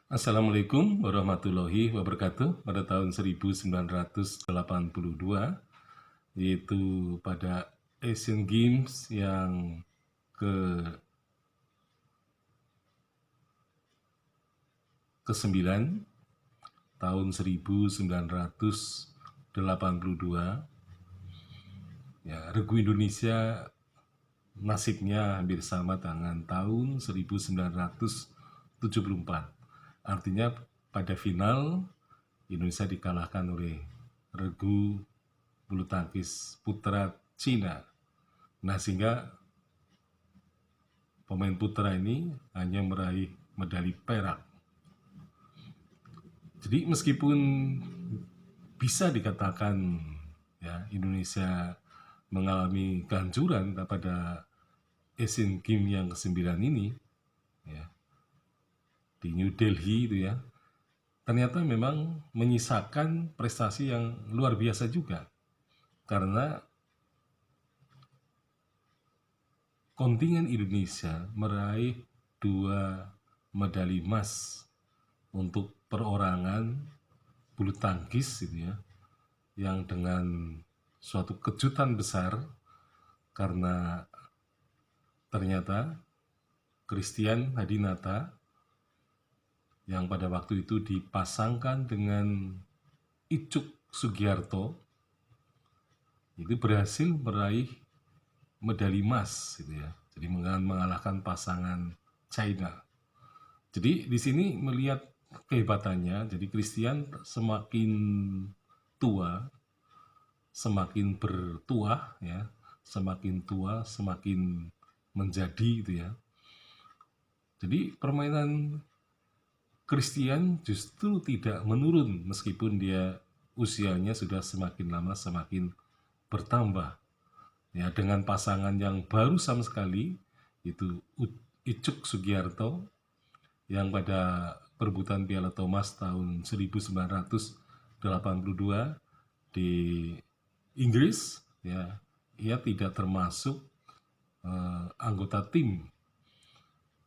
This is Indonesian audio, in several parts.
Assalamualaikum warahmatullahi wabarakatuh. Pada tahun 1982, yaitu pada Asian Games yang ke-9 tahun 1982, ya, regu Indonesia nasibnya hampir sama dengan tahun 1974. Artinya pada final Indonesia dikalahkan oleh regu bulu tangkis putra Cina. Nah, sehingga pemain putra ini hanya meraih medali perak. Jadi meskipun bisa dikatakan ya Indonesia mengalami kehancuran pada Asian Games yang ke-9 ini ya, di New Delhi itu ya, ternyata memang menyisakan prestasi yang luar biasa juga, karena kontingen Indonesia meraih 2 medali emas untuk perorangan bulu tangkis gitu ya, yang dengan suatu kejutan besar karena ternyata Christian Hadinata yang pada waktu itu dipasangkan dengan Icuk Sugiarto itu berhasil meraih medali emas gitu ya. Jadi mengalahkan pasangan China. Jadi di sini melihat kehebatannya. Jadi Christian semakin tua, semakin bertuah ya, semakin tua semakin menjadi itu ya. Jadi permainan Christian justru tidak menurun meskipun dia usianya sudah semakin lama semakin bertambah. Ya, dengan pasangan yang baru sama sekali itu Icuk Sugiarto yang pada perebutan Piala Thomas tahun 1982 di Inggris ya, ia tidak termasuk anggota tim,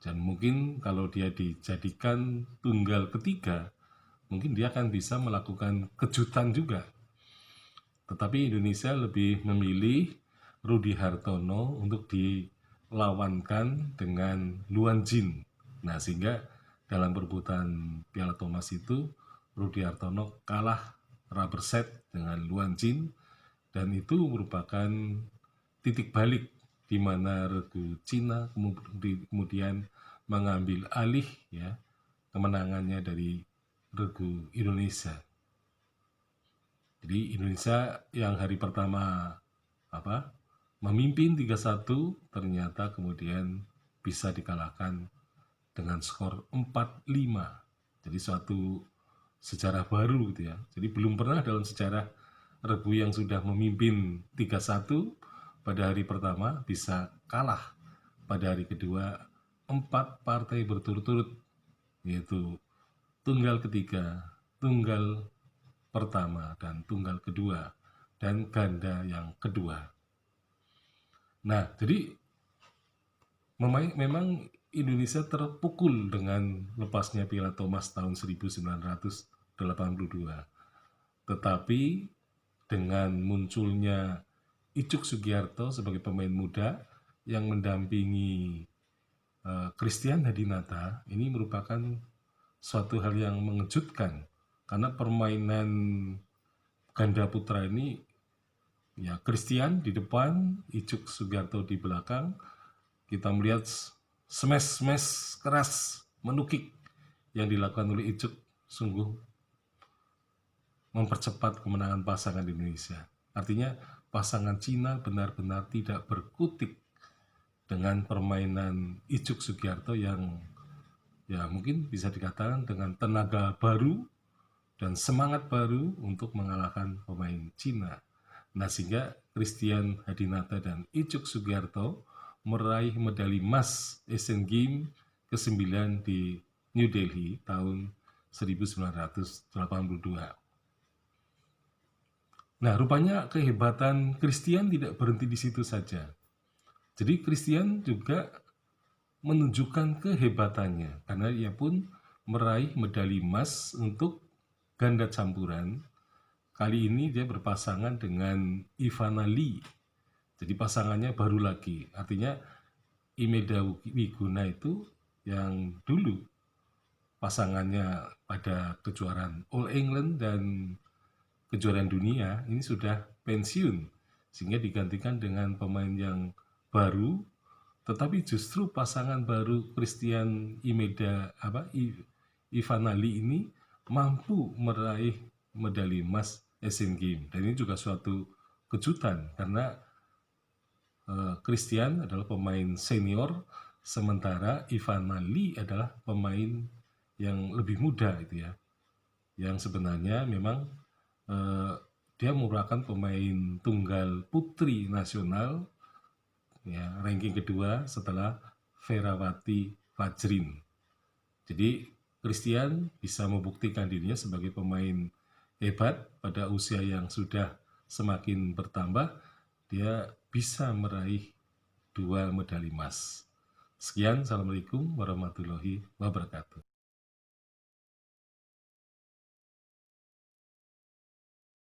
dan mungkin kalau dia dijadikan tunggal ketiga mungkin dia akan bisa melakukan kejutan juga. Tetapi Indonesia lebih memilih Rudi Hartono untuk dilawankan dengan Luan Jin. Nah, sehingga dalam perebutan Piala Thomas itu Rudi Hartono kalah rubber set dengan Luan Jin, dan itu merupakan titik balik di mana regu Cina kemudian mengambil alih ya kemenangannya dari regu Indonesia. Jadi Indonesia yang hari pertama memimpin 3-1 ternyata kemudian bisa dikalahkan dengan skor 4-5. Jadi suatu sejarah baru gitu ya. Jadi belum pernah dalam sejarah regu yang sudah memimpin 3-1 pada hari pertama bisa kalah pada hari kedua 4 partai berturut-turut, yaitu tunggal ketiga, tunggal pertama, dan tunggal kedua, dan ganda yang kedua. Nah, jadi memang Indonesia terpukul dengan lepasnya Piala Thomas tahun 1982. Tetapi dengan munculnya Icuk Sugiarto sebagai pemain muda yang mendampingi Christian Hadinata, ini merupakan suatu hal yang mengejutkan, karena permainan ganda putra ini ya Christian di depan, Icuk Sugiarto di belakang. Kita melihat smash keras, menukik yang dilakukan oleh Icuk sungguh mempercepat kemenangan pasangan Indonesia. Artinya pasangan Cina benar-benar tidak berkutik dengan permainan Icuk Sugiarto yang ya mungkin bisa dikatakan dengan tenaga baru dan semangat baru untuk mengalahkan pemain Cina. Nah, sehingga Christian Hadinata dan Icuk Sugiarto meraih medali emas Asian Games ke-9 di New Delhi tahun 1982. Nah, rupanya kehebatan Christian tidak berhenti di situ saja. Jadi Christian juga menunjukkan kehebatannya karena ia pun meraih medali emas untuk ganda campuran. Kali ini dia berpasangan dengan Ivana Lee. Jadi pasangannya baru lagi. Artinya Imelda Wiguna itu yang dulu pasangannya pada kejuaraan All England dan kejuaraan dunia ini sudah pensiun, sehingga digantikan dengan pemain yang baru. Tetapi justru pasangan baru Christian Ivana Lee ini mampu meraih medali emas Asian Games, dan ini juga suatu kejutan karena Christian adalah pemain senior, sementara Ivana Lee adalah pemain yang lebih muda itu ya, yang sebenarnya memang dia merupakan pemain tunggal putri nasional ya, ranking kedua setelah Ferawati Fajrin. Jadi Christian bisa membuktikan dirinya sebagai pemain hebat pada usia yang sudah semakin bertambah. Dia bisa meraih 2 medali emas. Sekian, Assalamualaikum warahmatullahi wabarakatuh.